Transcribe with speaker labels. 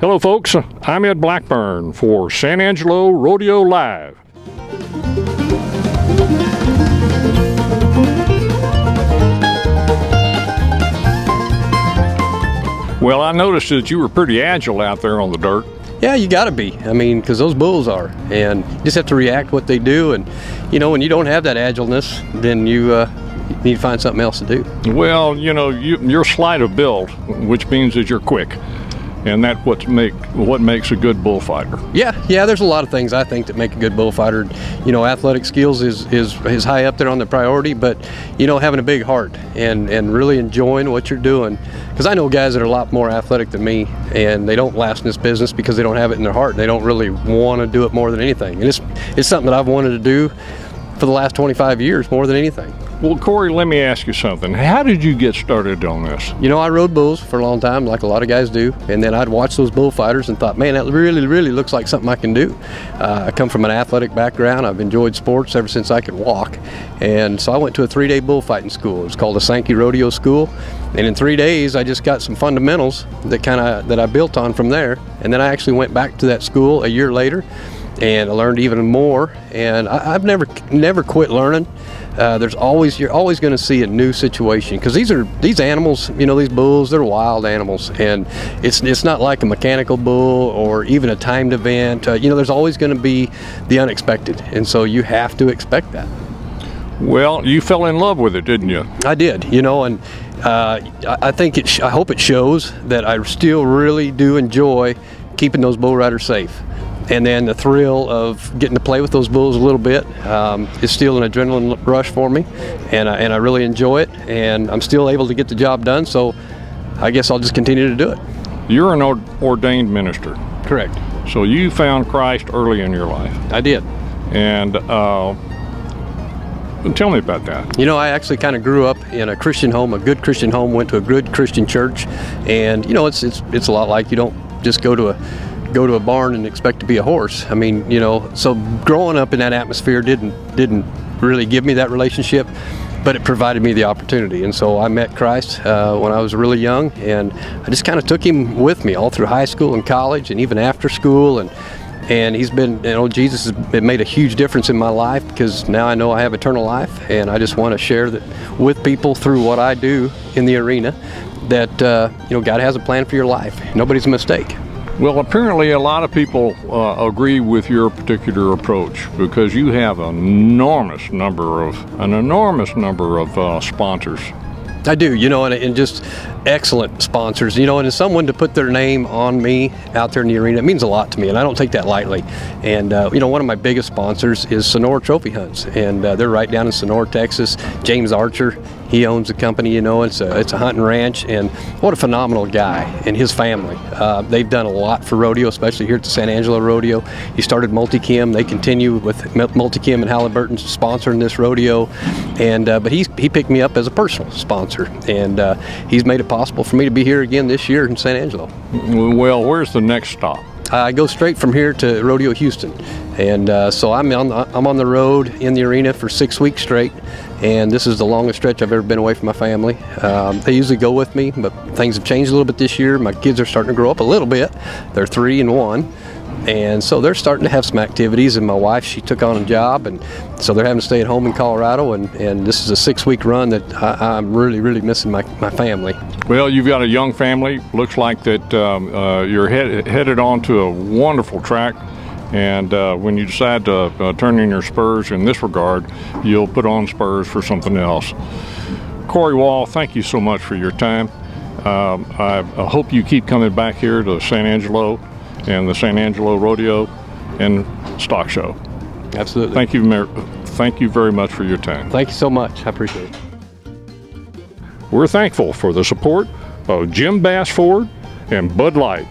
Speaker 1: Hello folks, I'm Ed Blackburn for San Angelo Rodeo Live. Well, I noticed that you were pretty agile out there on the dirt.
Speaker 2: Yeah, you gotta be. I mean, because those bulls are, and you just have to react what they do. And you know, when you don't have that agileness, then you need to find something else to do.
Speaker 1: Well, you know, you're slight of build, which means that you're quick, and that's what makes a good bullfighter.
Speaker 2: Yeah, there's a lot of things I think that make a good bullfighter. You know, athletic skills is high up there on the priority, but you know, having a big heart and really enjoying what you're doing. Because I know guys that are a lot more athletic than me, and they don't last in this business because they don't have it in their heart. They don't really want to do it more than anything. And it's something that I've wanted to do for the last 25 years more than anything.
Speaker 1: Well, Cory, let me ask you something. How did you get started on this?
Speaker 2: You know, I rode bulls for a long time, like a lot of guys do, and then I'd watch those bullfighters and thought, man, that really looks like something I can do. I come from an athletic background. I've enjoyed sports ever since I could walk, and so I went to a 3-day bullfighting school. It was called the Sankey Rodeo School, and in 3 days I just got some fundamentals that I built on from there, and then I actually went back to that school a year later, and I learned even more, and I've never quit learning. You're always going to see a new situation, because these animals, you know, these bulls, they're wild animals, and it's not like a mechanical bull or even a timed event. You know, there's always going to be the unexpected, and so you have to expect that.
Speaker 1: Well, you fell in love with it, didn't you?
Speaker 2: I did, you know, and I think I hope it shows that I still really do enjoy keeping those bull riders safe. And then the thrill of getting to play with those bulls a little bit is still an adrenaline rush for me, and I really enjoy it, and I'm still able to get the job done, so I guess I'll just continue to do it.
Speaker 1: You're an ordained minister.
Speaker 2: Correct.
Speaker 1: So you found Christ early in your life.
Speaker 2: I did.
Speaker 1: And tell me about that.
Speaker 2: You know, I actually kind of grew up in a Christian home, a good Christian home, went to a good Christian church, and you know, it's a lot like you don't just go to a barn and expect to be a horse. I mean, you know, so growing up in that atmosphere didn't really give me that relationship, but it provided me the opportunity. And so I met Christ when I was really young, and I just kind of took him with me all through high school and college and even after school, and he's been, you know, Jesus has made a huge difference in my life, because now I know I have eternal life, and I just want to share that with people through what I do in the arena, that you know, God has a plan for your life. Nobody's a mistake.
Speaker 1: Well, apparently a lot of people agree with your particular approach, because you have an enormous number of sponsors.
Speaker 2: I do, you know, and just excellent sponsors, you know, and as someone to put their name on me out there in the arena, it means a lot to me, and I don't take that lightly. And you know, one of my biggest sponsors is Sonora Trophy Hunts, and they're right down in Sonora, Texas. James Archer, he owns the company, you know. It's a hunting ranch, and what a phenomenal guy, and his family. They've done a lot for rodeo, especially here at the San Angelo Rodeo. He started Multicam. They continue with Multicam and Halliburton sponsoring this rodeo, and but he picked me up as a personal sponsor, and he's made it possible for me to be here again this year in San Angelo.
Speaker 1: Well, where's the next stop?
Speaker 2: I go straight from here to Rodeo Houston, and so I'm on the road in the arena for 6 weeks straight, and this is the longest stretch I've ever been away from my family. They usually go with me, but things have changed a little bit this year. My kids are starting to grow up a little bit. They're 3 and 1. And so they're starting to have some activities, and my wife, she took on a job, and so they're having to stay at home in Colorado, and this is a 6-week run that I'm really missing my family. Well,
Speaker 1: you've got a young family. Looks like that you're headed on to a wonderful track, and when you decide to turn in your spurs in this regard, you'll put on spurs for something else. Cory Wall, thank you so much for your time. I hope you keep coming back here to San Angelo and the San Angelo Rodeo and Stock Show.
Speaker 2: Absolutely.
Speaker 1: Thank you very much for your time.
Speaker 2: Thank you so much. I appreciate it.
Speaker 1: We're thankful for the support of Jim Bass Ford and Bud Light.